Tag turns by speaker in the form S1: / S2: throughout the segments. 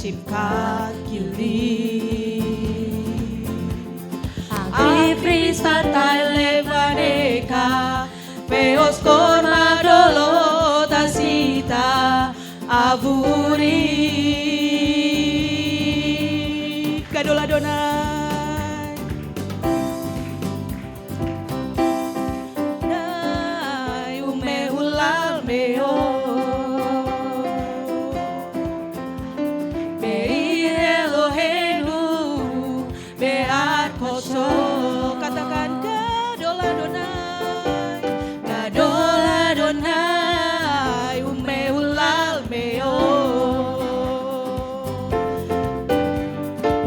S1: sifkat kili Ifris fatai levaneka Peos korma dolo tasita avuri Kadola Donai Nai ume ulal meo Katakan Gadola Donai Gadola Donai Ume ulal meo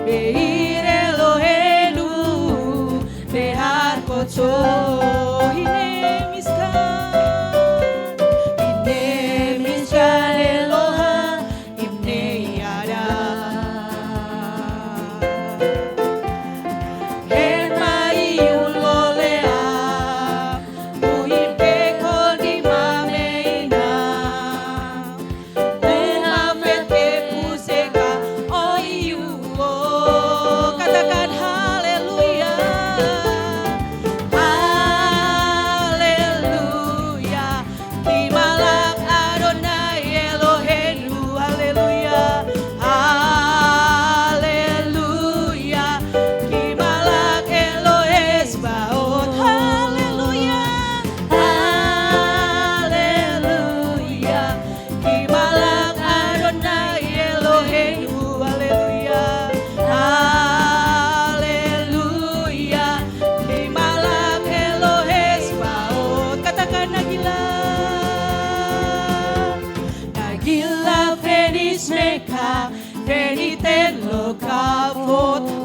S1: Beir Elohenu Behar kocho Ine miskan Eloha Imne yada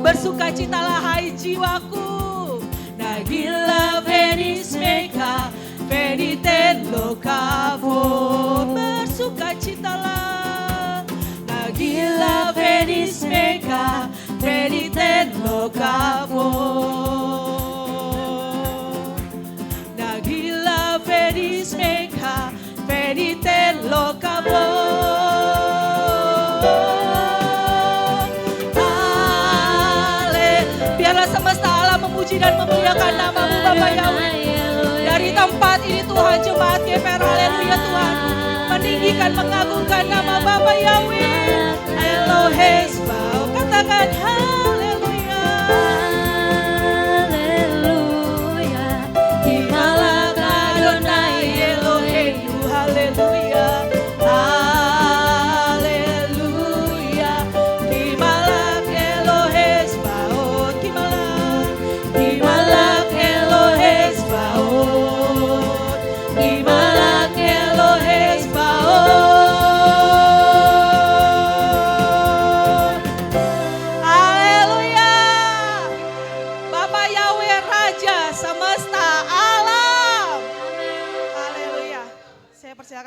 S1: Bersukacitalah hai jiwaku Nagila venis meka Veniten lokavot Bersukacitalah Nagila venis meka Veniten lokavot Nagila venis meka Veniten lokavot Biarlah semesta alam memuji dan memuliakan nama-Mu Bapa Yahweh. Dari tempat ini Tuhan jemaat GPR haleluya Tuhan. Meninggikan mengagungkan nama Bapa Yahweh. Elohe Sbao katakan haleluya. Haleluya. Himalak Adonai Elohenu haleluya.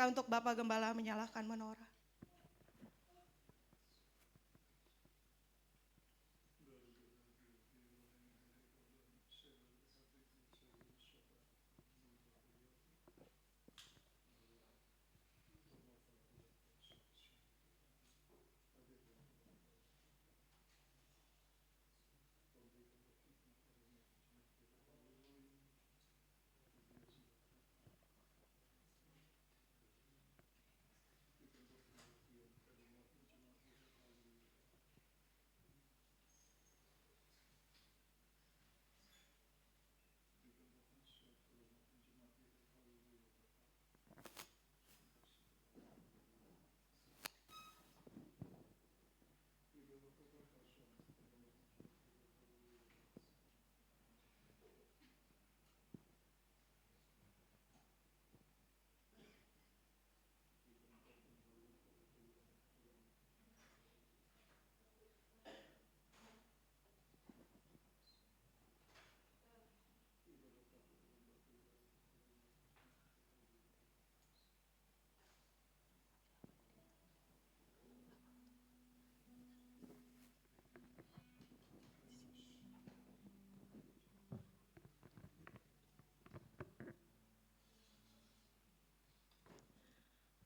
S1: Untuk Bapak Gembala menyalakan menorah.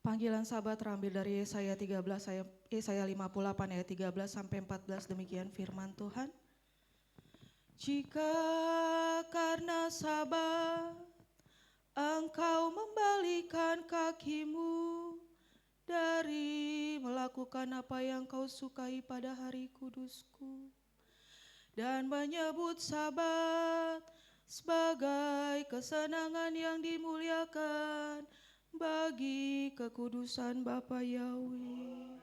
S1: Panggilan sahabat terambil dari Yesaya 58 ayat 13 sampai 14, demikian firman Tuhan. Jika karena sabar engkau membalikan kakimu dari melakukan apa yang kau sukai pada hari kudusku, dan menyebut Sabat sebagai kesenangan yang dimuliakan bagi kekudusan Bapa Yahweh,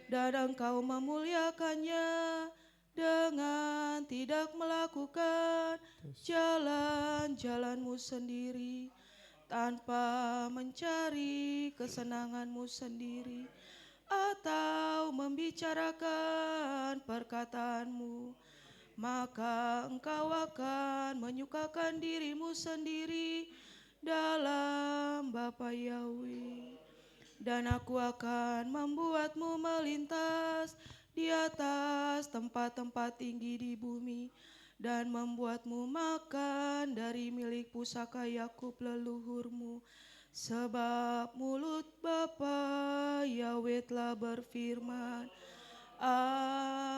S1: dan engkau memuliakannya dengan tidak melakukan jalan-jalanmu sendiri, tanpa mencari kesenanganmu sendiri atau membicarakan perkataanmu, maka engkau akan menyukakan dirimu sendiri dalam Bapa Yahweh, dan aku akan membuatmu melintas di atas tempat-tempat tinggi di bumi, dan membuatmu makan dari milik pusaka Yakub leluhurmu, sebab mulut Bapa Yahweh telah berfirman. Amin.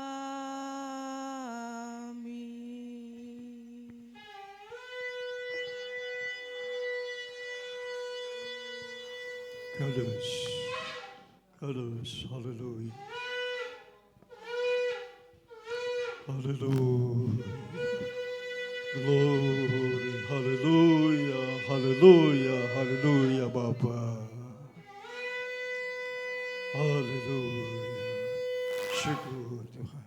S2: Kadosh, Kadosh, Hallelujah, Hallelujah, Glory, Hallelujah, Hallelujah, Hallelujah, Bapa, Hallelujah, syukur Tuhan.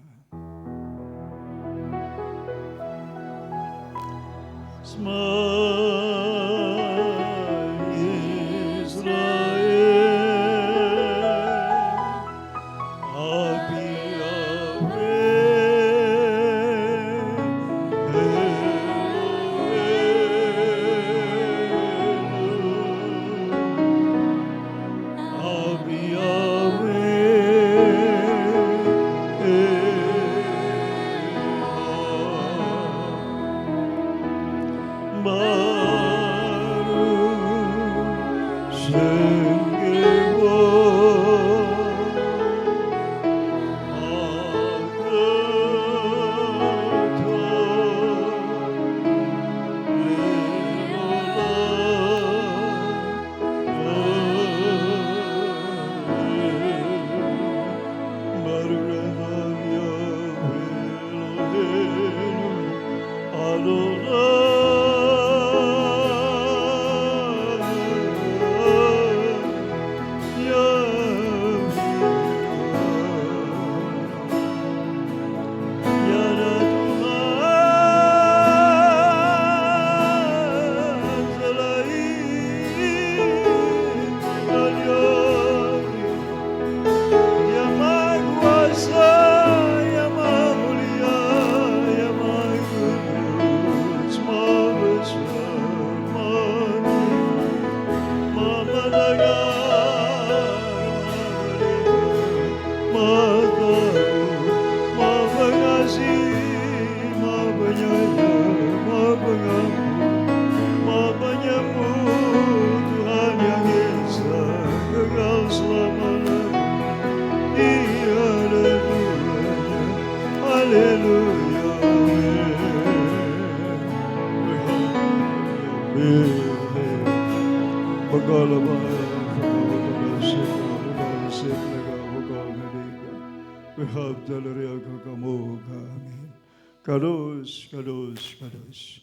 S2: Kadosh, Kadosh, Kadosh.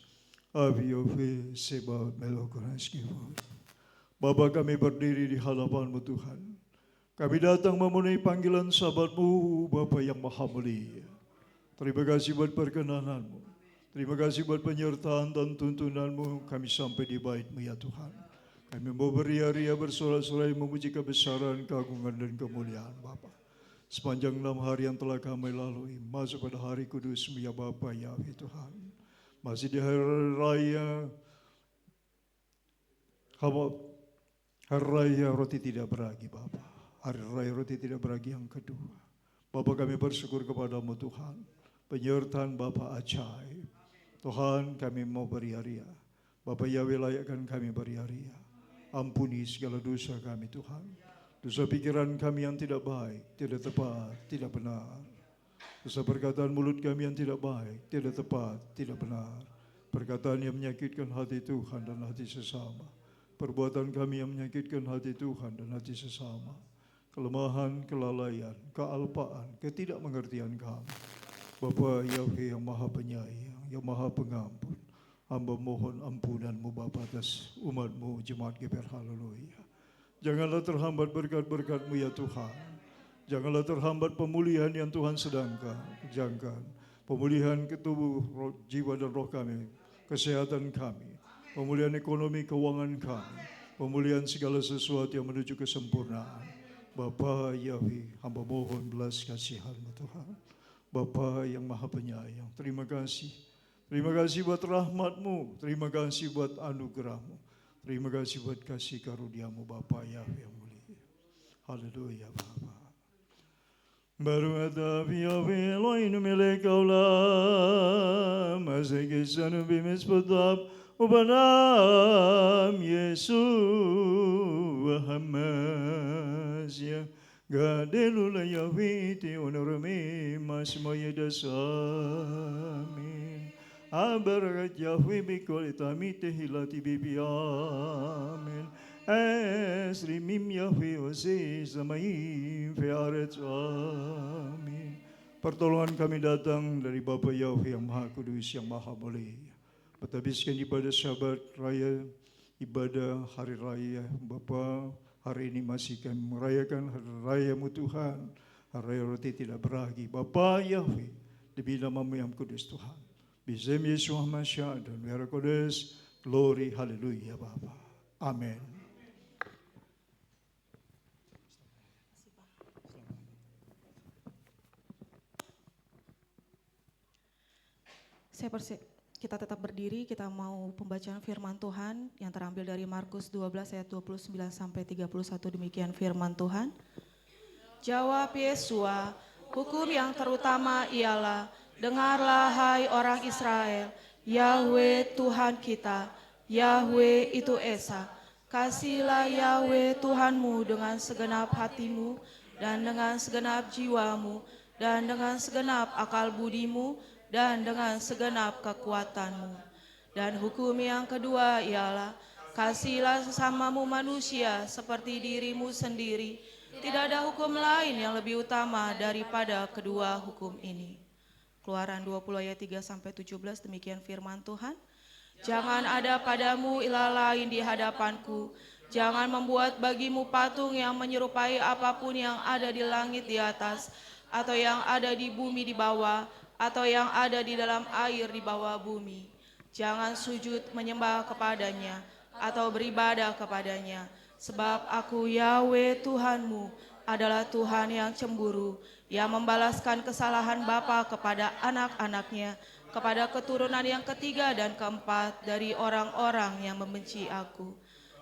S2: Abiyove Sebaot Melokonas Kivot. Bapa, kami berdiri di hadapan-Mu Tuhan. Kami datang memenuhi panggilan sahabat-Mu, Bapa yang Maha Mulia. Terima kasih buat perkenanan-Mu. Terima kasih buat penyertaan dan tuntunan-Mu. Kami sampai di bait-Mu ya Tuhan. Kami mau beria-ria bersorak-sorai memuji kebesaran, keagungan dan kemuliaan Bapa. Sepanjang 6 hari yang telah kami lalui, masuk pada hari kudus-Mu ya Bapa Yahweh Tuhan. Masih di hari raya, hari raya roti tidak beragi Bapa. Hari raya roti tidak beragi yang kedua. Bapa, kami bersyukur kepada-Mu Tuhan. Penyertaan Bapa ajaib. Tuhan, kami mau beria-ria. Bapa Yahweh layakkan kami beria-ria. Ampuni segala dosa kami Tuhan. Dosa pikiran kami yang tidak baik, tidak tepat, tidak benar. Dosa perkataan mulut kami yang tidak baik, tidak tepat, tidak benar. Perkataan yang menyakitkan hati Tuhan dan hati sesama. Perbuatan kami yang menyakitkan hati Tuhan dan hati sesama. Kelemahan, kelalaian, kealpaan, ketidakmengertian kami. Bapa Yahweh yang Maha Penyayang, yang Maha Pengampun, hamba mohon ampunan-Mu Bapa atas umat-Mu jemaat GPR. Haleluya. Janganlah terhambat berkat-berkat-Mu ya Tuhan. Janganlah terhambat pemulihan yang Tuhan sedang kerjakan. Pemulihan ke tubuh, jiwa dan roh kami, kesehatan kami, pemulihan ekonomi keuangan kami, pemulihan segala sesuatu yang menuju kesempurnaan. Bapa Yahweh, hamba mohon belas kasihan-Mu Tuhan. Bapa yang Maha Penyayang, terima kasih. Terima kasih buat rahmat-Mu, terima kasih buat anugerah-Mu, terima kasih buat kasih karunia-Mu Bapa Yahweh yang mulia. Haleluya Bapa. Baru ada Yahweh Elohim milik Kaulah, masih kisah bimis putab ubanam Yesus Hamasya. Gadelula Yahweh ti onorami mas moye dasamin. Abaragat Yahweh bikol itamite hilati bibi amin. Esrimim Yahweh ose samaim fearet amin. Pertolongan kami datang dari Bapa Yahweh yang Maha Kudus, yang Maha Mulia. Berhabiskan ibadah Syabat Raya, ibadah Hari Raya Bapa. Hari ini masih kami merayakan Hari Raya-Mu Tuhan, Hari Raya Roti Tidak Beragi. Bapa Yahweh, demi nama-Mu yang kudus Tuhan. Bismillah Yesus Hamasya dan Merah Kudus, glory, haleluya Bapa. Amin.
S1: Kita tetap berdiri, kita mau pembacaan firman Tuhan yang terambil dari Markus 12 ayat 29 sampai 31, demikian firman Tuhan. Jawab Yesua, hukum yang terutama ialah, dengarlah hai orang Israel, Yahweh Tuhan kita, Yahweh itu Esa. Kasihilah Yahweh Tuhanmu dengan segenap hatimu, dan dengan segenap jiwamu, dan dengan segenap akal budimu, dan dengan segenap kekuatanmu. Dan hukum yang kedua ialah, kasihilah sesamamu manusia seperti dirimu sendiri. Tidak ada hukum lain yang lebih utama daripada kedua hukum ini. Keluaran 20 ayat 3 sampai 17, demikian firman Tuhan. Jangan ada padamu ilah lain di hadapanku. Jangan membuat bagimu patung yang menyerupai apapun yang ada di langit di atas, atau yang ada di bumi di bawah, atau yang ada di dalam air di bawah bumi. Jangan sujud menyembah kepadanya atau beribadah kepadanya, sebab aku Yahweh Tuhanmu adalah Tuhan yang cemburu, yang membalaskan kesalahan bapa kepada anak-anaknya, kepada keturunan yang ketiga dan keempat dari orang-orang yang membenci aku.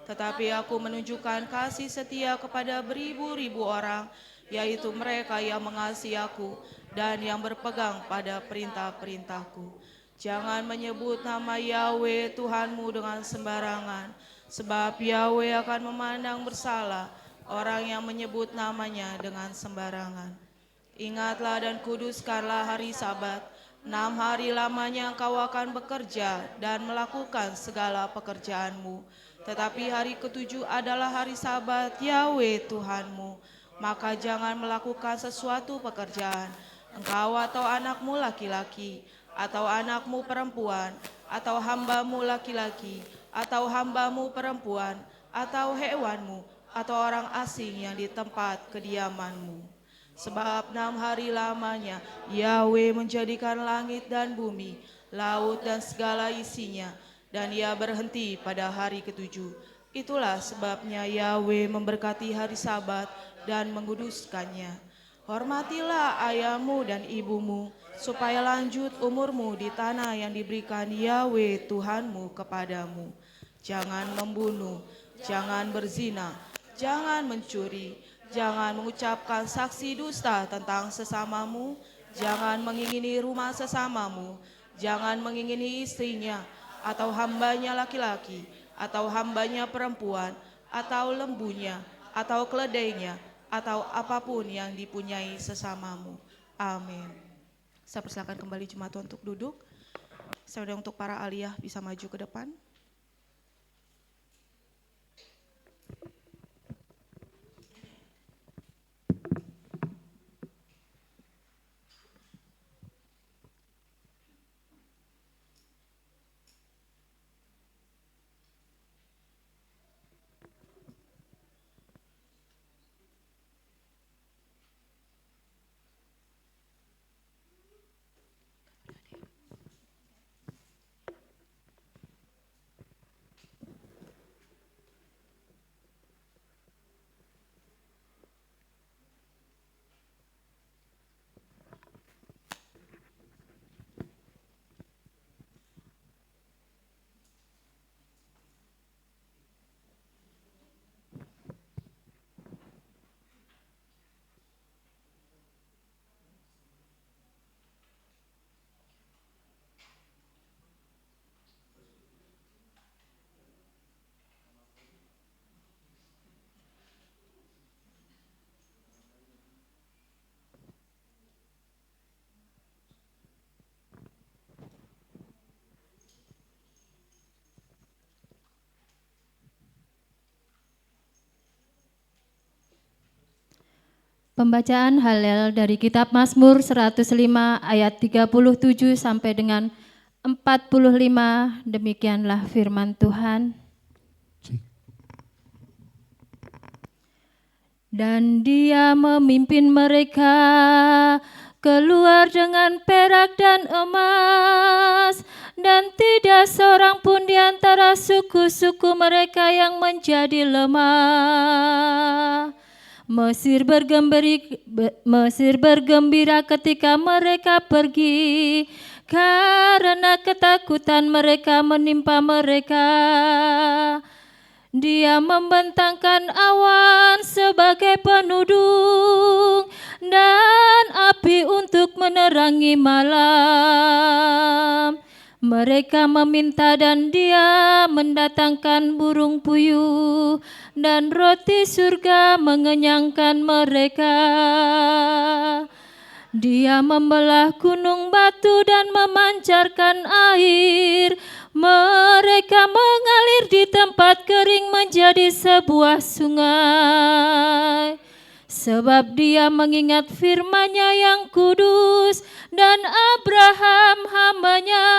S1: Tetapi aku menunjukkan kasih setia kepada beribu-ribu orang, yaitu mereka yang mengasihi aku dan yang berpegang pada perintah-perintahku. Jangan menyebut nama Yahweh Tuhanmu dengan sembarangan, sebab Yahweh akan memandang bersalah orang yang menyebut namanya dengan sembarangan. Ingatlah dan kuduskanlah hari Sabat. 6 hari lamanya engkau akan bekerja dan melakukan segala pekerjaanmu. Tetapi hari ke-7 adalah hari Sabat Yahweh Tuhanmu. Maka jangan melakukan sesuatu pekerjaan, engkau atau anakmu laki-laki, atau anakmu perempuan, atau hambamu laki-laki, atau hambamu perempuan, atau hewanmu, atau orang asing yang di tempat kediamanmu. Sebab 6 hari lamanya Yahweh menjadikan langit dan bumi, laut dan segala isinya, dan Ia berhenti pada hari ke-7. Itulah sebabnya Yahweh memberkati hari Sabat dan menguduskannya. Hormatilah ayahmu dan ibumu, supaya lanjut umurmu di tanah yang diberikan Yahweh Tuhanmu kepadamu. Jangan membunuh, jangan berzina, jangan mencuri, jangan mengucapkan saksi dusta tentang sesamamu, jangan mengingini rumah sesamamu, jangan mengingini istrinya, atau hambanya laki-laki, atau hambanya perempuan, atau lembunya, atau keledainya, atau apapun yang dipunyai sesamamu. Amin. Saya persilakan kembali jemaat Tuhan untuk duduk. Saya untuk para aliyah bisa maju ke depan.
S3: Pembacaan Halel dari kitab Mazmur 105 ayat 37 sampai dengan 45, demikianlah firman Tuhan. Dan Dia memimpin mereka keluar dengan perak dan emas, dan tidak seorang pun di antara suku-suku mereka yang menjadi lemah. Mesir bergembira ketika mereka pergi, karena ketakutan mereka menimpa mereka. Dia membentangkan awan sebagai penudung dan api untuk menerangi malam. Mereka meminta dan Dia mendatangkan burung puyuh, dan roti surga mengenyangkan mereka. Dia membelah gunung batu dan memancarkan air. Mereka mengalir di tempat kering menjadi sebuah sungai. Sebab Dia mengingat firman-Nya yang kudus dan Abraham hamba-Nya,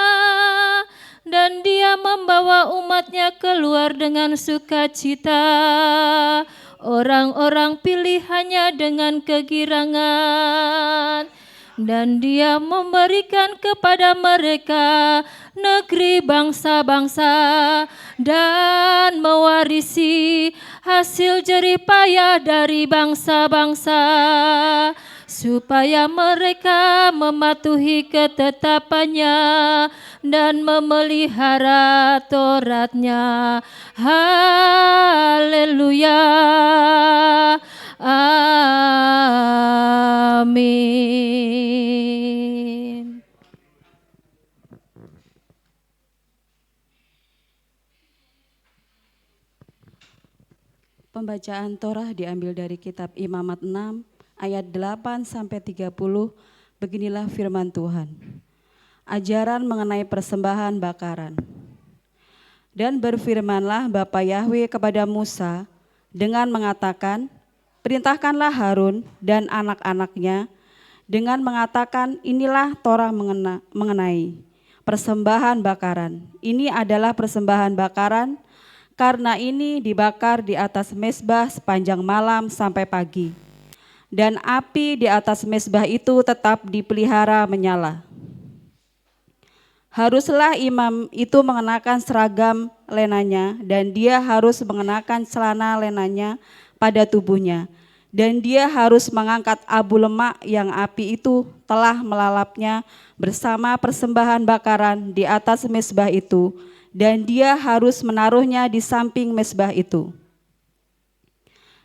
S3: dan Dia membawa umat-Nya keluar dengan sukacita, orang-orang pilihannya dengan kegirangan. Dan Dia memberikan kepada mereka negeri bangsa-bangsa dan mewarisi hasil jerih payah dari bangsa-bangsa, supaya mereka mematuhi ketetapan-Nya dan memelihara Taurat-Nya. Haleluya. Amin.
S4: Pembacaan Torah diambil dari kitab Imamat 6 ayat 8 sampai 30. Beginilah firman Tuhan. Ajaran mengenai persembahan bakaran. Dan berfirmanlah Bapa Yahweh kepada Musa dengan mengatakan, perintahkanlah Harun dan anak-anaknya dengan mengatakan, inilah Torah mengenai persembahan bakaran. Ini adalah persembahan bakaran, karena ini dibakar di atas mezbah sepanjang malam sampai pagi. Dan api di atas mezbah itu tetap dipelihara menyala. Haruslah imam itu mengenakan seragam lenanya, dan dia harus mengenakan celana lenanya pada tubuhnya. Dan dia harus mengangkat abu lemak yang api itu telah melalapnya bersama persembahan bakaran di atas mezbah itu, dan dia harus menaruhnya di samping mezbah itu.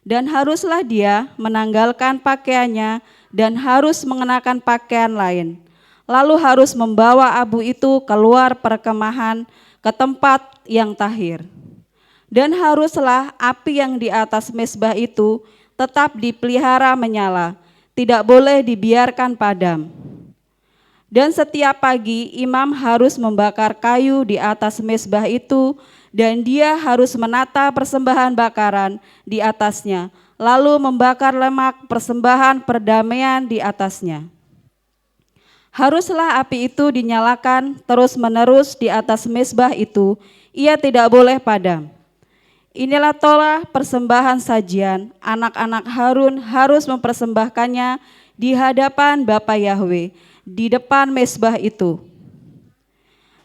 S4: Dan haruslah dia menanggalkan pakaiannya dan harus mengenakan pakaian lain. Lalu harus membawa abu itu keluar perkemahan ke tempat yang tahir. Dan haruslah api yang di atas mezbah itu tetap dipelihara menyala, tidak boleh dibiarkan padam. Dan setiap pagi imam harus membakar kayu di atas mezbah itu, dan dia harus menata persembahan bakaran di atasnya, lalu membakar lemak persembahan perdamaian di atasnya. Haruslah api itu dinyalakan terus-menerus di atas mezbah itu, ia tidak boleh padam. Inilah Torah persembahan sajian, anak-anak Harun harus mempersembahkannya di hadapan Bapa Yahwe, di depan mezbah itu.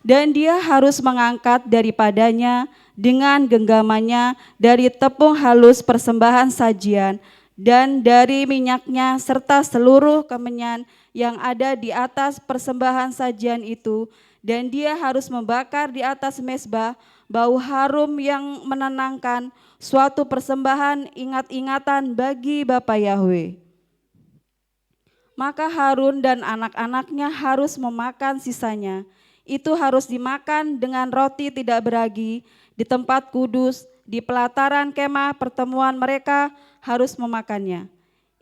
S4: Dan dia harus mengangkat daripadanya dengan genggamannya dari tepung halus persembahan sajian dan dari minyaknya serta seluruh kemenyan yang ada di atas persembahan sajian itu, dan dia harus membakar di atas mezbah bau harum yang menenangkan, suatu persembahan ingat-ingatan bagi Bapa Yahwe. Maka Harun dan anak-anaknya harus memakan sisanya. Itu harus dimakan dengan roti tidak beragi di tempat kudus, di pelataran kemah pertemuan mereka harus memakannya.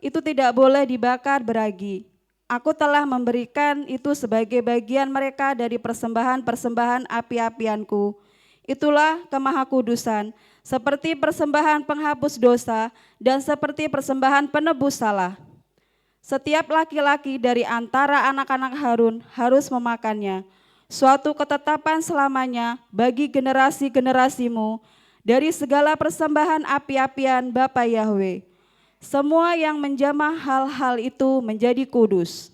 S4: Itu tidak boleh dibakar beragi. Aku telah memberikan itu sebagai bagian mereka dari persembahan-persembahan api-apianku. Itulah kemahakudusan, seperti persembahan penghapus dosa dan seperti persembahan penebus salah. Setiap laki-laki dari antara anak-anak Harun harus memakannya, suatu ketetapan selamanya bagi generasi-generasimu dari segala persembahan api-apian Bapa Yahwe. Semua yang menjamah hal-hal itu menjadi kudus.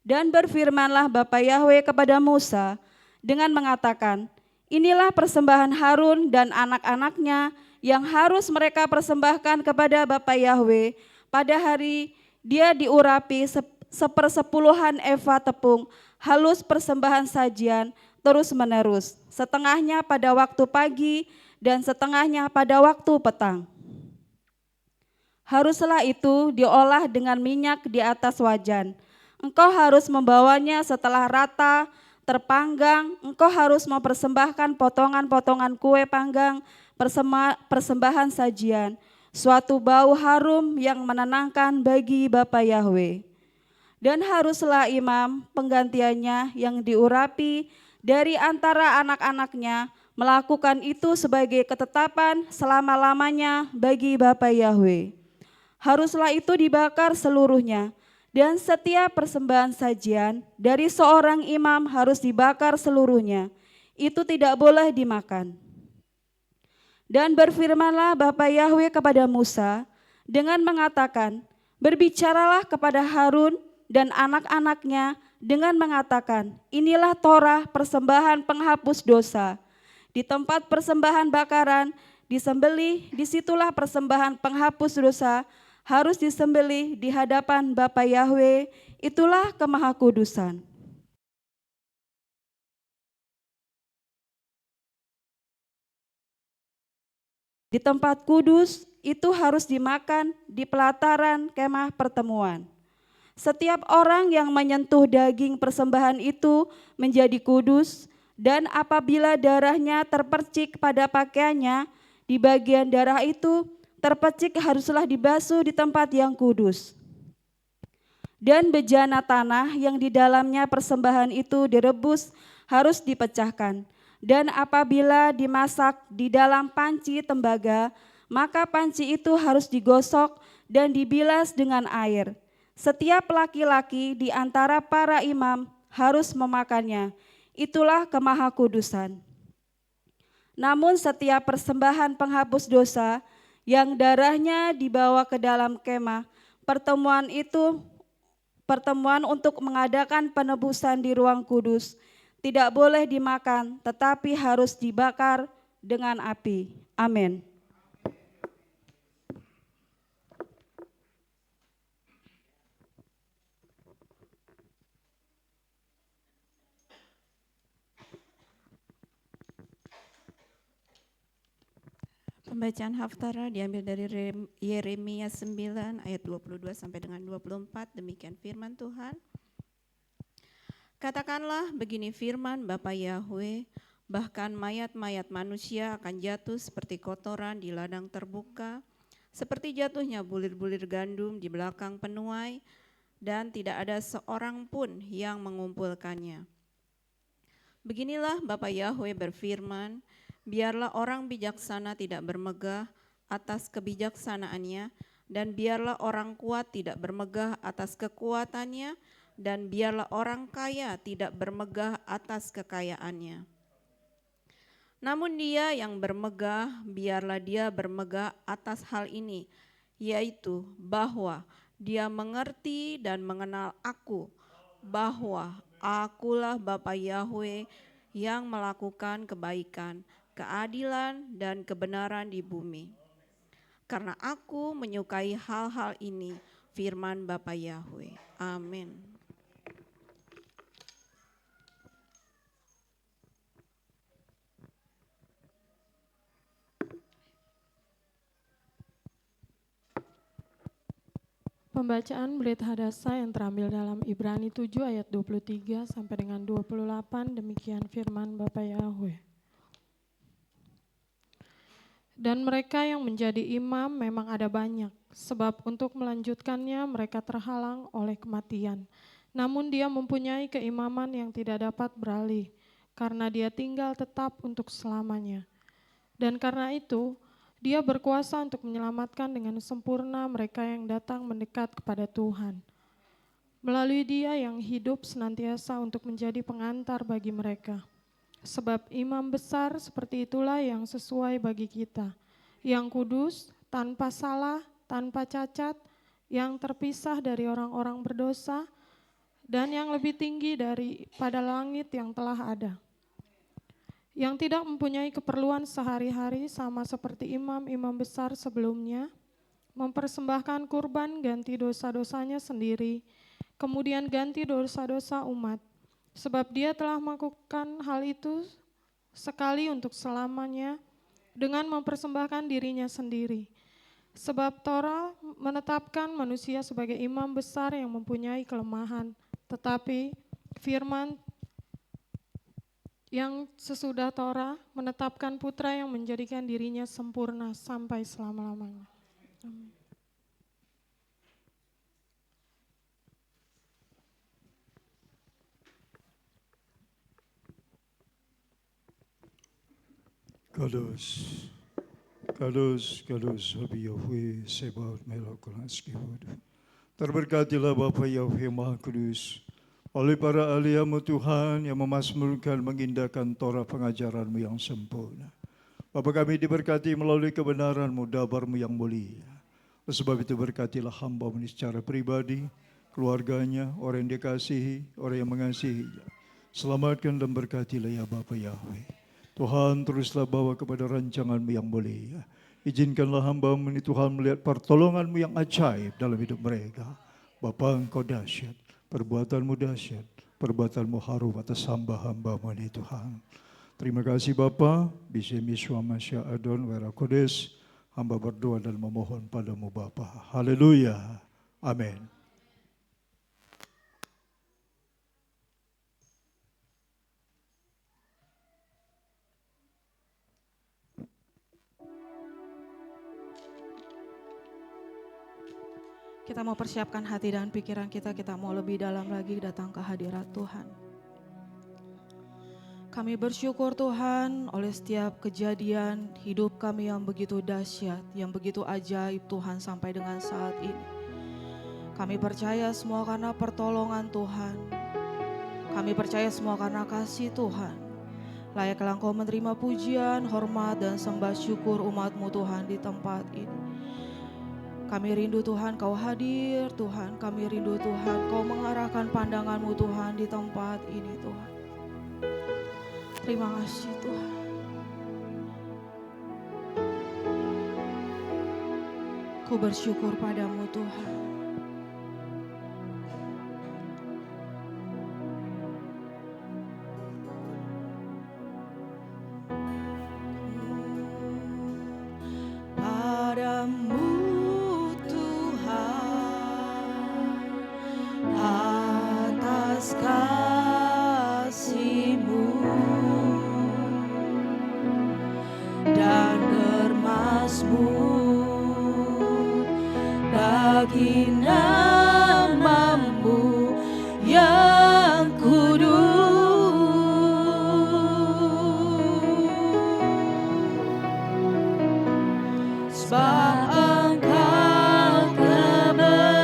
S4: Dan berfirmanlah Bapa Yahwe kepada Musa dengan mengatakan, inilah persembahan Harun dan anak-anaknya yang harus mereka persembahkan kepada Bapa Yahwe pada hari dia diurapi 1/10 eva tepung halus persembahan sajian terus-menerus, setengahnya pada waktu pagi dan setengahnya pada waktu petang. Haruslah itu diolah dengan minyak di atas wajan. Engkau harus membawanya setelah rata, terpanggang. Engkau harus mempersembahkan potongan-potongan kue panggang, persembahan sajian, suatu bau harum yang menenangkan bagi Bapa Yahwe. Dan haruslah imam penggantiannya yang diurapi dari antara anak-anaknya melakukan itu sebagai ketetapan selama-lamanya bagi Bapa Yahwe. Haruslah itu dibakar seluruhnya, dan setiap persembahan sajian dari seorang imam harus dibakar seluruhnya. Itu tidak boleh dimakan. Dan berfirmanlah Bapa Yahwe kepada Musa dengan mengatakan, berbicaralah kepada Harun dan anak-anaknya dengan mengatakan, inilah Torah persembahan penghapus dosa. Di tempat persembahan bakaran disembelih, disitulah persembahan penghapus dosa harus disembelih di hadapan Bapa Yahwe, itulah kemahakudusan. Di tempat kudus itu harus dimakan di pelataran kemah pertemuan. Setiap orang yang menyentuh daging persembahan itu menjadi kudus, dan apabila darahnya terpercik pada pakaiannya, di bagian darah itu terpercik haruslah dibasuh di tempat yang kudus. Dan bejana tanah yang di dalamnya persembahan itu direbus harus dipecahkan. Dan apabila dimasak di dalam panci tembaga, maka panci itu harus digosok dan dibilas dengan air. Setiap laki-laki di antara para imam harus memakannya. Itulah kemahakudusan. Namun setiap persembahan penghapus dosa yang darahnya dibawa ke dalam kemah pertemuan itu, pertemuan untuk mengadakan penebusan di ruang kudus, tidak boleh dimakan, tetapi harus dibakar dengan api. Amin.
S5: Pembacaan Haftarah diambil dari Yeremia 9 ayat 22 sampai dengan 24. Demikian firman Tuhan. Katakanlah begini firman Bapa Yahwe, Bahkan mayat-mayat manusia akan jatuh seperti kotoran di ladang terbuka, seperti jatuhnya bulir-bulir gandum di belakang penuai, dan tidak ada seorang pun yang mengumpulkannya. Beginilah Bapa Yahweh berfirman, biarlah orang bijaksana tidak bermegah atas kebijaksanaannya, dan biarlah orang kuat tidak bermegah atas kekuatannya, dan biarlah orang kaya tidak bermegah atas kekayaannya. Namun dia yang bermegah, biarlah dia bermegah atas hal ini, yaitu bahwa dia mengerti dan mengenal aku, bahwa akulah Bapa Yahweh yang melakukan kebaikan, keadilan, dan kebenaran di bumi. Karena aku menyukai hal-hal ini, firman Bapa Yahweh. Amin.
S6: Pembacaan Belit Hadasa yang terambil dalam Ibrani 7 ayat 23 sampai dengan 28, demikian firman Bapa Yahweh. Dan mereka yang menjadi imam memang ada banyak, sebab untuk melanjutkannya mereka terhalang oleh kematian. Namun dia mempunyai keimaman yang tidak dapat beralih, karena dia tinggal tetap untuk selamanya. Dan karena itu, dia berkuasa untuk menyelamatkan dengan sempurna mereka yang datang mendekat kepada Tuhan. Melalui dia yang hidup senantiasa untuk menjadi pengantar bagi mereka. Sebab imam besar seperti itulah yang sesuai bagi kita, yang kudus, tanpa salah, tanpa cacat, yang terpisah dari orang-orang berdosa, dan yang lebih tinggi daripada langit yang telah ada. Yang tidak mempunyai keperluan sehari-hari sama seperti imam-imam besar sebelumnya, mempersembahkan kurban ganti dosa-dosanya sendiri, kemudian ganti dosa-dosa umat. Sebab dia telah melakukan hal itu sekali untuk selamanya dengan mempersembahkan dirinya sendiri. Sebab Torah menetapkan manusia sebagai imam besar yang mempunyai kelemahan, tetapi firman yang sesudah Torah menetapkan putra yang menjadikan dirinya sempurna sampai selama-lamanya. Amin.
S2: Kados, kados, kados, Rabbi Yahweh, Sebaot Melok Kibud. Terberkatilah Bapa Yahweh Maha Kudus, oleh para ahli-Mu Tuhan yang memasmurkan mengindahkan Torah pengajaran-Mu yang sempurna. Bapa kami diberkati melalui kebenaran-Mu, dabar-Mu yang mulia. Sebab itu berkatilah hamba-Mu secara pribadi, keluarganya, orang yang dikasihi, orang yang mengasihinya. Selamatkan dan berkatilah ya Bapa Yahweh. Tuhan teruslah bawa kepada rancangan-Mu yang mulia. Izinkanlah hamba-Mu ini Tuhan melihat pertolongan-Mu yang ajaib dalam hidup mereka. Bapa Engkau dahsyat. Perbuatan-Mu dahsyat, perbuatan-Mu harum atas hamba-hamba-Mu ini Tuhan. Terima kasih Bapa, Bishem Yeshua Masya Adon Wera Kodes, hamba berdoa dan memohon padamu Bapa. Haleluya, amin.
S7: Kita mau persiapkan hati dan pikiran kita mau lebih dalam lagi datang ke hadirat Tuhan. Kami bersyukur Tuhan oleh setiap kejadian hidup kami yang begitu dahsyat, yang begitu ajaib Tuhan sampai dengan saat ini. Kami percaya semua karena pertolongan Tuhan. Kami percaya semua karena kasih Tuhan. Layaklah Engkau menerima pujian, hormat dan sembah syukur umat-Mu Tuhan di tempat ini. Kami rindu Tuhan Kau hadir Tuhan, kami rindu Tuhan Kau mengarahkan pandangan-Mu Tuhan di tempat ini Tuhan. Terima kasih Tuhan. Ku bersyukur padamu Tuhan.
S8: Kasih-Mu
S1: bagi namamu yang kudus. Sebab Engkau kebenaranku,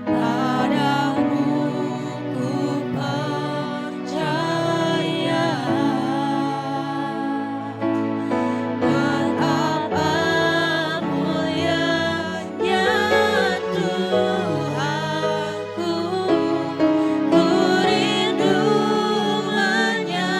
S1: padamu ku percaya. Betapa mulianya Tuhanku, ku rindu menyatakan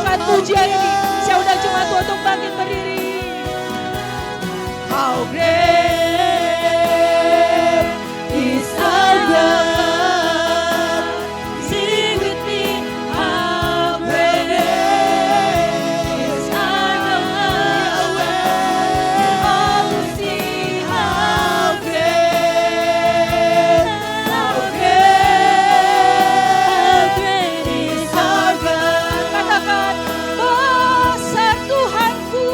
S1: angkat pujian ini. Saya undang jemaat Tuhan untuk bangkit berdiri. How great is our God. Sing with me. How great is our God. Oh, sing how great is our God. Katakan, besar Tuhanku.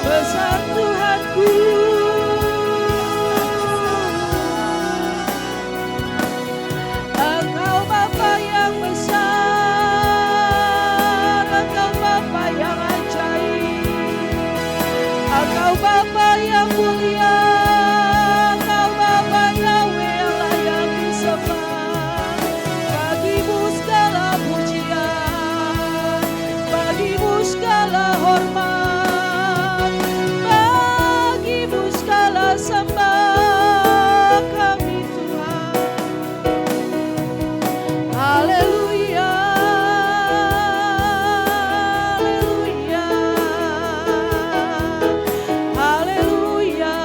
S1: besar Tuhanku. Engkau Bapa yang besar, Engkau Bapa yang ajaib, Engkau Bapa yang mulia, Engkau Bapa Yahweh yang layak disembah. Bagimu segala pujian, bagimu segala hormat, bagimu segala sembah kami Tuhan. Haleluya, haleluya, haleluya,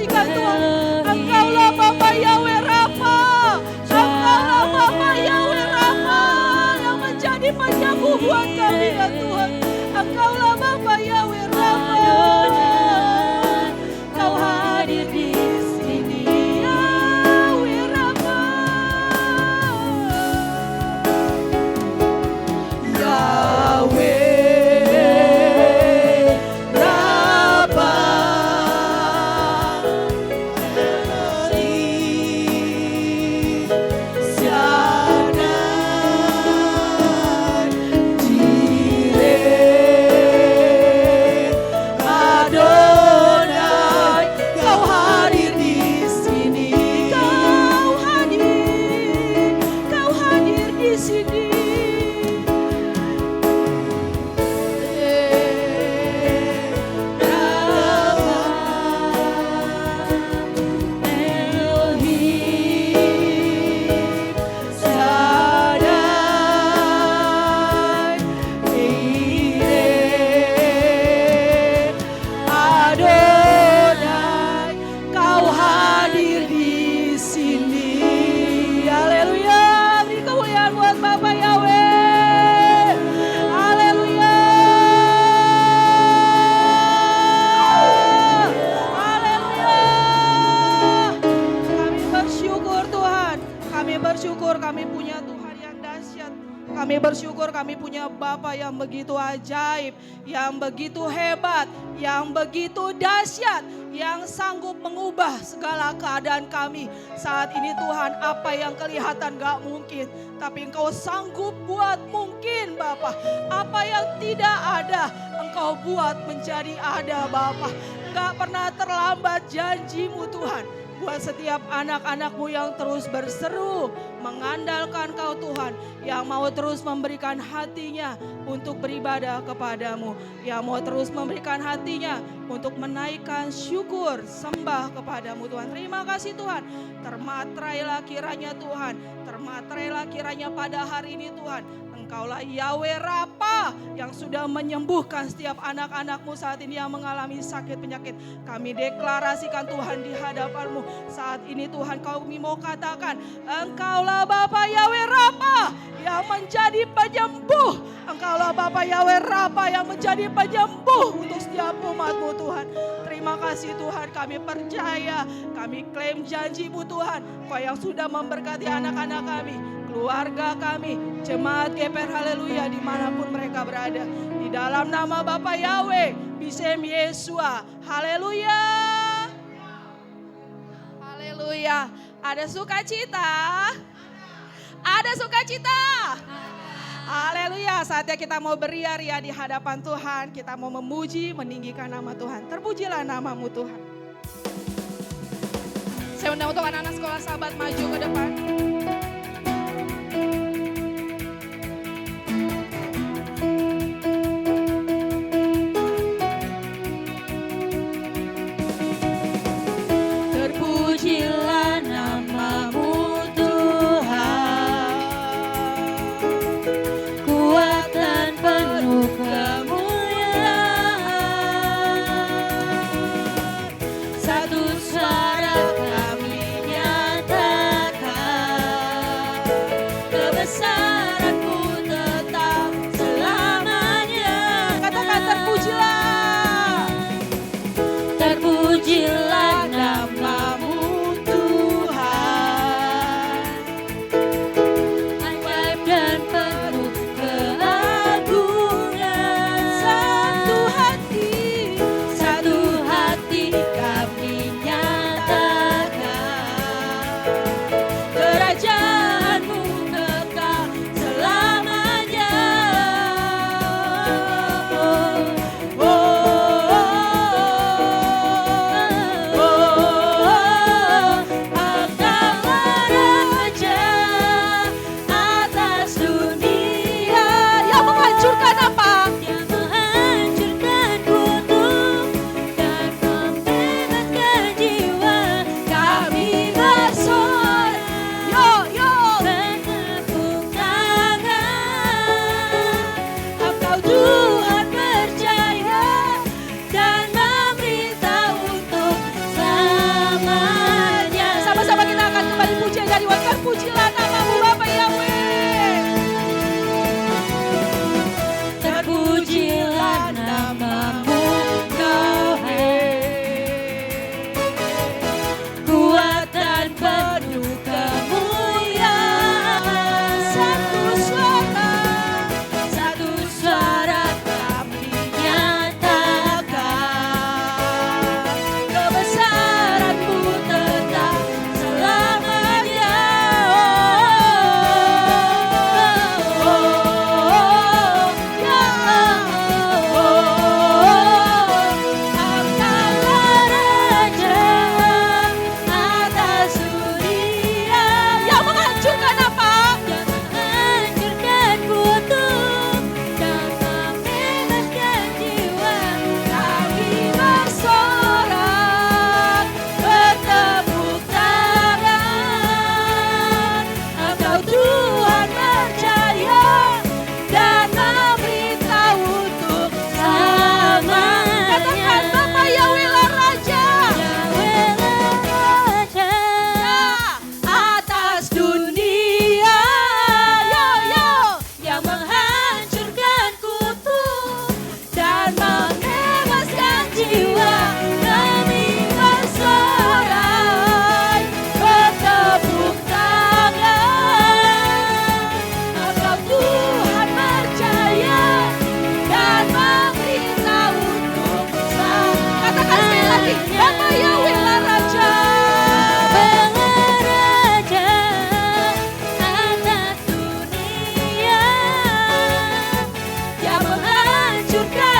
S1: deklarasikan Tuhan, Engkaulah Bapa Yahweh Rafa, Engkaulah Bapa Yahweh Rafa yang menjadi penyembuh buat kami ya Tuhan. Engkaulah Bapa Yahweh Rafa, Kau hadir di sini Yahweh Rafa, Yahweh Rafa, Adonai, Kau hadir di sini, Kau hadir di sini. Adonai, Kau hadir di sini. Haleluya, beri kemuliaan buat Bapak Yahweh. Haleluya. Haleluya. Kami bersyukur Tuhan. Kami bersyukur kami punya Tuhan yang dahsyat. Kami bersyukur kami punya Bapa yang begitu ajaib, yang begitu hebat, yang begitu dahsyat, yang sanggup mengubah segala keadaan kami saat ini Tuhan. Apa yang kelihatan gak mungkin, tapi Engkau sanggup buat mungkin Bapa. Apa yang tidak ada, Engkau buat menjadi ada Bapa. Gak pernah terlambat janji-Mu Tuhan. Buat setiap anak-anak-Mu yang terus berseru, mengandalkan Kau Tuhan, yang mau terus memberikan hatinya untuk beribadah kepadamu, yang mau terus memberikan hatinya untuk menaikkan syukur, sembah kepadamu Tuhan. Terima kasih Tuhan, termaterailah kiranya Tuhan, termaterailah kiranya pada hari ini Tuhan. Engkaulah Yahweh Rafa yang sudah menyembuhkan setiap anak-anak-Mu saat ini yang mengalami sakit penyakit. Kami deklarasikan Tuhan di hadapan-Mu saat ini Tuhan, kami mau katakan Engkaulah Bapa Yahweh Rafa yang menjadi penyembuh. Engkaulah Bapa Yahweh Rafa yang menjadi penyembuh untuk setiap umat-Mu Tuhan. Terima kasih Tuhan, kami percaya, kami klaim janji-Mu Tuhan, Kau yang sudah memberkati anak-anak kami, keluarga kami, jemaat GPR Haleluya dimanapun mereka berada. Di dalam nama Bapa Yahweh, Bisem Yesua, Haleluya. Haleluya. Ada sukacita? Ada sukacita? Haleluya. Saatnya kita mau beria-ria di hadapan Tuhan. Kita mau memuji, meninggikan nama Tuhan. Terpujilah nama-Mu Tuhan. Saya undang untuk anak-anak sekolah sahabat maju ke depan. Terpujilah nama-Mu Tuhan, kuat dan penuh kemuliaan. Satu suara kami nyatakan,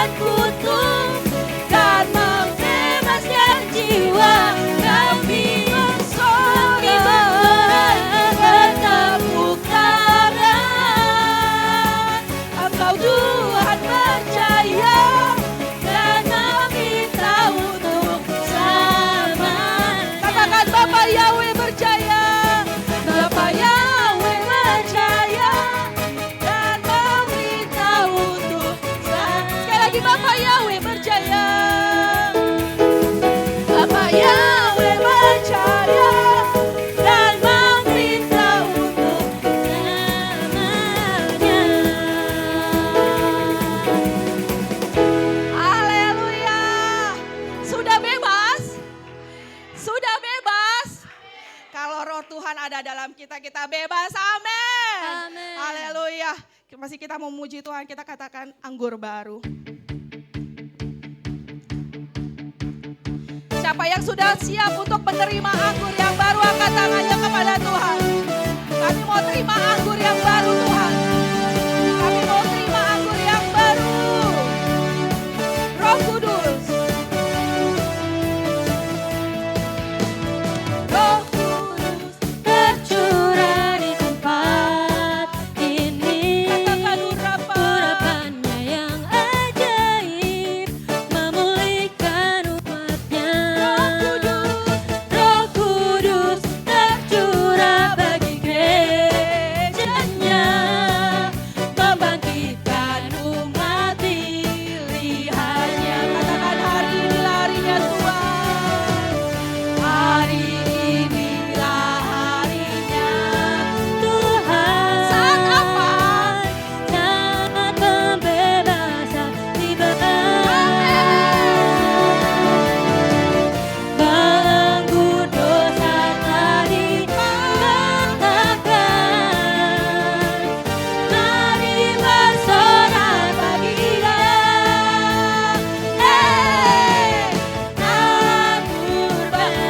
S3: dan kutu dan membebaskan jiwa kami bersorak bertepuk tangan. Engkau Tuhan percaya dan meminta untuk selamat. Katakan Bapa Yahweh percaya, Bapa Yahweh percaya dan meminta untuk selamat. Sekali lagi Bapa Yahweh percaya, Bapa Yahweh percaya dan meminta untuk selamanya. Haleluya. Sudah bebas? Sudah bebas? Kalau roh Tuhan ada dalam kita, kita bebas. Amin. Haleluya. Masih kita memuji Tuhan, kita katakan anggur baru. Siapa yang sudah siap untuk menerima anggur yang baru, angkat tangannya kepada Tuhan. Kami mau terima anggur yang baru Tuhan. Kami mau terima anggur yang baru. Roh Kudus. Roh Kudus tercurah di tempat ini. Katakan urapannya yang ajaib memulihkan umatnya. Roh Kudus tercurah bagi gerejanya, membangkitkan umat pilihannya. Katakan hari inilah harinya Tuhan. Hari inilah harinya Tuhan. Saat apa? Saat pembebasan tiba. Belenggu dosa tadi patahkan. Mari bersorak bagi Dia.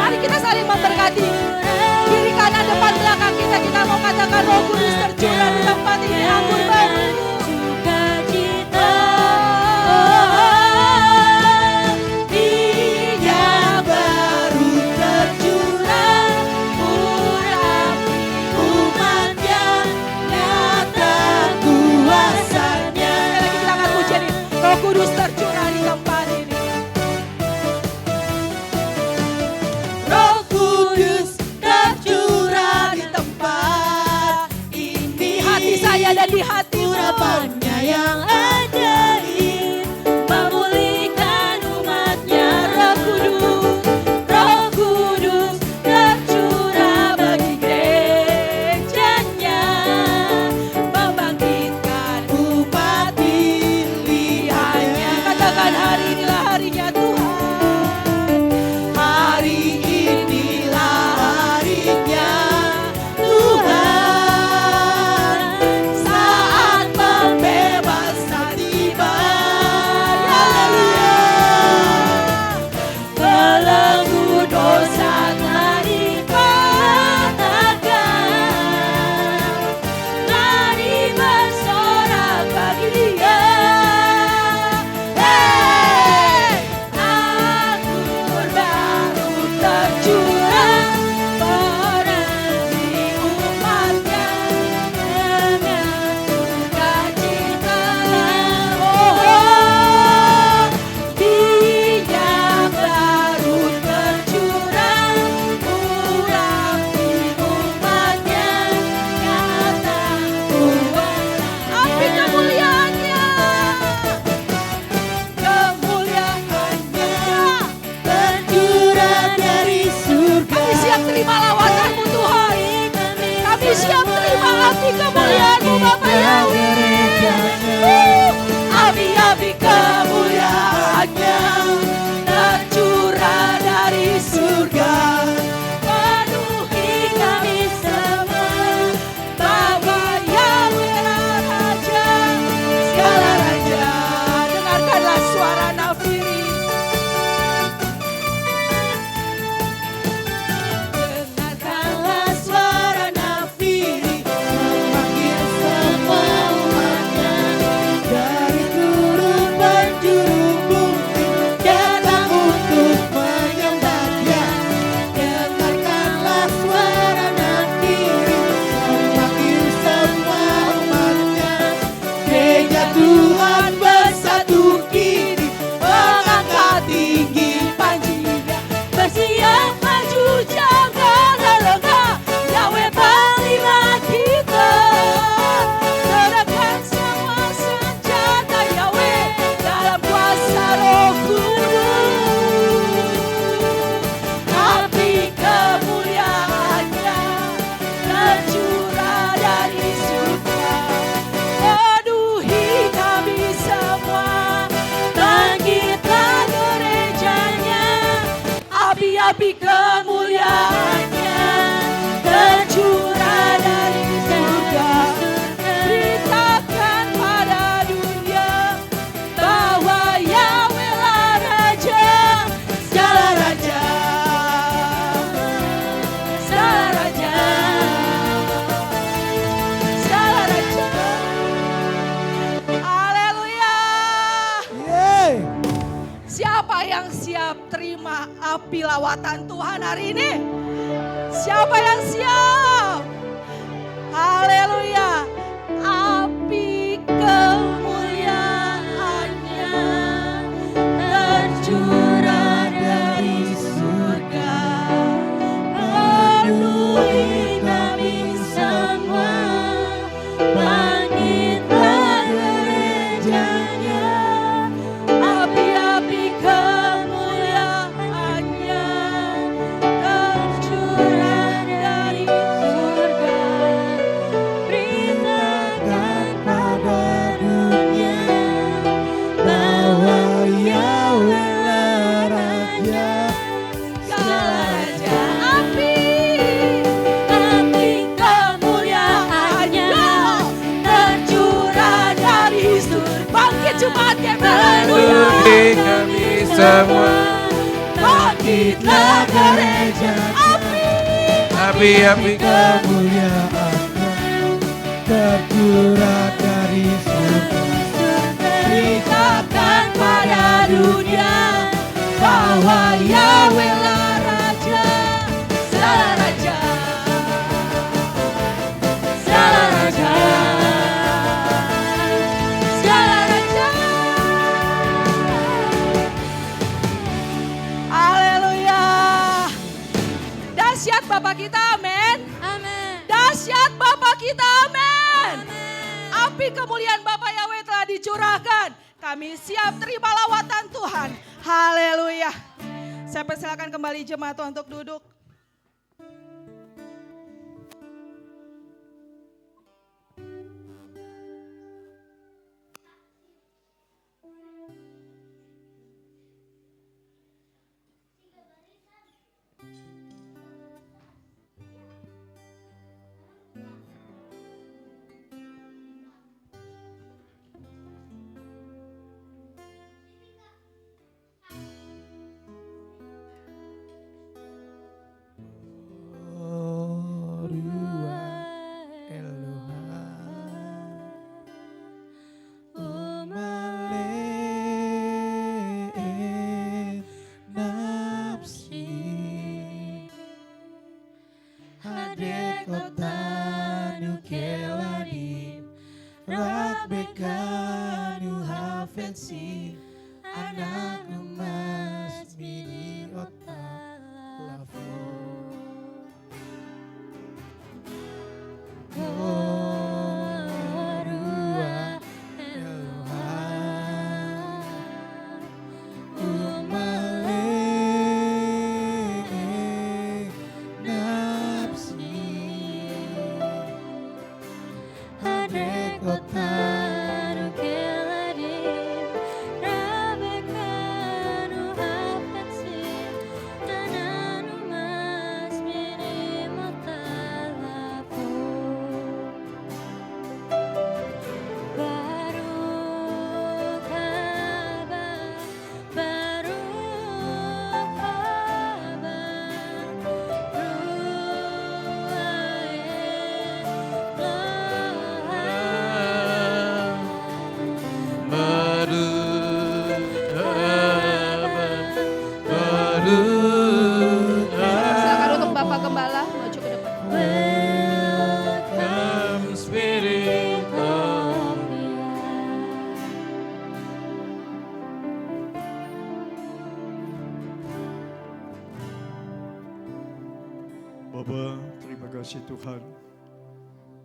S3: Mari kita saling memberkati. Kiri kanan depan belakang kita, kita mau katakan Roh Kudus tercurah di tempat ini. Anggur baru. Sukacita. Minyak baru tercurah. Urapi umatnya. Nyata kuasanya. Sekali lagi kita akan puji ini. Roh Kudus tercurah di tempat ini. Roh Kudus tercurah di tempat ini. Di hati saya dan di hati urapannya yang ajaib memulihkan umatnya. Roh Kudus tercurah bagi gerejanya, membangkitkan umat pilihannya. Katakan hari inilah harinya Tuhan. Hari inilah harinya Tuhan. Saat pembebasan tiba. Haleluya. Belenggu dosa tadi patahkan. Mari bersorak bagi Dia. Anggur baru tercurah, berarti umatnya dengan sukacita. Minyak baru tercurah, urapi umatnya, nyata kuasa. Api kemuliaannya, kemuliaannya tercurah dari surga. Kami siap terima lawatanmu Tuhan. Kami siap terima api kemuliaan-Mu Bapa Yahweh. Api-api kemuliaannya tercurah dari surga. Penuhi kami semua. Bapa Yahweh Raja, segala raja. Dengarkanlah suara nafiri. Dengarkanlah suara nafiri memanggil semua umatnya dari turun penjuru api kemuliaannya tercurah dari surga. Beritakan pada dunia bahwa Yahweh lah Raja, segala raja, segala raja, segala raja. Haleluya. Siapa yang siap terima api lawatan Tuhan hari ini? Siapa yang siap? Haleluya. Api kemuliaannya tercurah dari surga, penuhi kami semua. Bangkitlah gerejanya, api-api kemuliaannya tercurah dari surga. Beritakan pada dunia bahwa Yahweh lah Raja, segala raja. Api kemuliaannya tercurah dari surga. Bangkit jemaat haleluya.
S8: Kami semua
S3: Bangkitlah gereja.
S8: api-api
S9: kemuliaannya tercurah dari surga.
S3: Beritakan pada dunia bahwa Yahweh lah Raja, segala raja, segala raja, segala raja. Haleluya. Dahsyat Bapa kita, amin. Dahsyat Bapa kita, amin. Api kemuliaan Bapa Yahweh telah dicurahkan. Kami siap terima lawatan Tuhan. Haleluya. Saya persilakan kembali jemaat Tuhan untuk duduk. Silakan untuk Bapak Gembala maju ke depan.
S8: Welcome Spirit of
S2: Bapa, terima kasih Tuhan.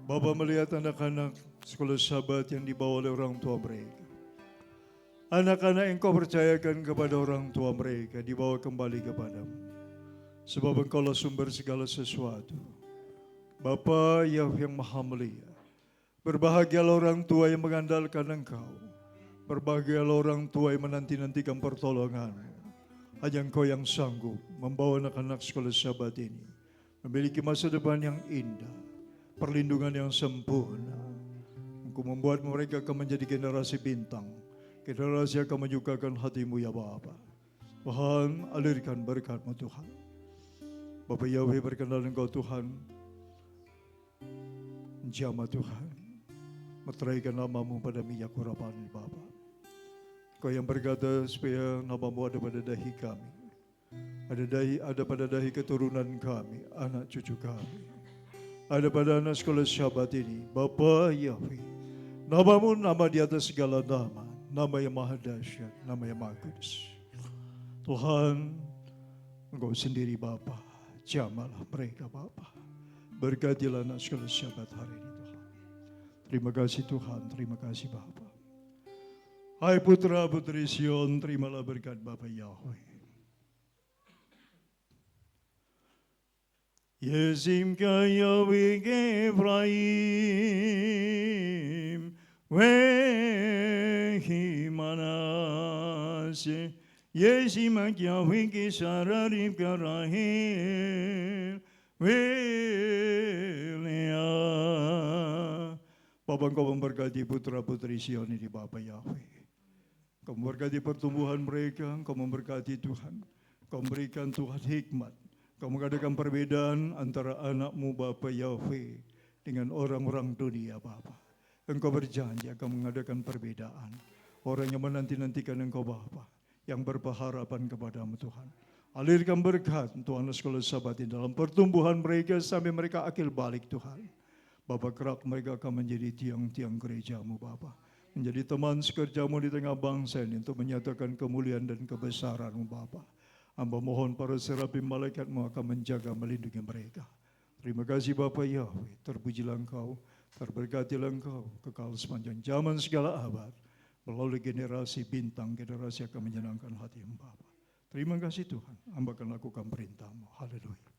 S2: Bapa melihat anak-anak sekolah sahabat yang dibawa oleh orang tua mereka. Anak-anak yang kau percayakan kepada orang tua mereka dibawa kembali kepadamu. Sebab engkaulah sumber segala sesuatu. Bapa yang maha mulia. Berbahagialah orang tua yang mengandalkan engkau. Berbahagialah orang tua yang menanti-nantikan pertolongan. Hanya Engkau yang sanggup membawa anak-anak sekolah Sabat ini memiliki masa depan yang indah, perlindungan yang sempurna. Engkau membuat mereka akan menjadi generasi bintang, generasi yang akan menyukakan hati-Mu ya Bapa. Tuhan, alirkan berkat-Mu Tuhan. Bapa Yahweh, berkenan Engkau Tuhan, jamah Tuhan, meteraikan nama-Mu pada minyak urapan Bapa. Kau yang berkata supaya nama-Mu ada pada dahi kami, ada pada dahi keturunan kami, anak cucu kami, ada pada anak sekolah Sabat ini. Bapa Yahweh, nama-Mu nama di atas segala nama, nama yang maha dahsyat, nama yang maha kudus. Tuhan, Engkau sendiri Bapa, jamalah mereka Bapa. Berkatilah anak sekolah Sabat hari ini Tuhan. Terima kasih Tuhan, terima kasih Bapa. Hai putra putri Sion, terimalah berkat Bapa Yahweh. Yesim Yahweh Ephraim, Wehi Manase, Yesim Yahweh Kisararib Karahil, Welea. Bapa, Engkau memberkati putra putri Sion ini Bapa Yahweh. Kau memberkati pertumbuhan mereka, Kau memberkati Tuhan. Kau memberikan Tuhan hikmat. Kau mengadakan perbedaan antara anak-Mu Bapa Yahweh dengan orang-orang dunia Bapa. Engkau berjanji akan mengadakan perbedaan. Orang yang menanti-nantikan Engkau Bapa, yang berpengharapan kepada-Mu Tuhan. Alirkan berkat Tuhan sekolah Sabat ini dalam pertumbuhan mereka sampai mereka akil balik Tuhan. Bapa, gerak mereka akan menjadi tiang-tiang gereja-Mu Bapa. Menjadi teman sekerja-Mu di tengah bangsa ini untuk menyatakan kemuliaan dan kebesaran-Mu Bapa. Hamba mohon para serafim malaikat-Mu akan menjaga melindungi mereka. Terima kasih Bapa Yahweh, terpujilah Engkau, terberkatilah Engkau, kekal sepanjang zaman segala abad. Melalui generasi bintang, generasi akan menyenangkan hati-Mu Bapa. Terima kasih Tuhan, hamba akan lakukan perintah-Mu. Haleluya.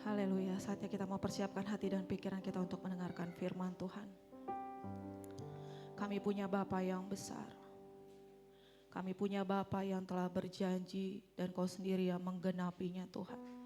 S7: Haleluya, saatnya kita mau persiapkan hati dan pikiran kita untuk mendengarkan firman Tuhan. Kami punya Bapa yang besar. Kami punya Bapa yang telah berjanji dan Kau sendiri yang menggenapinya Tuhan.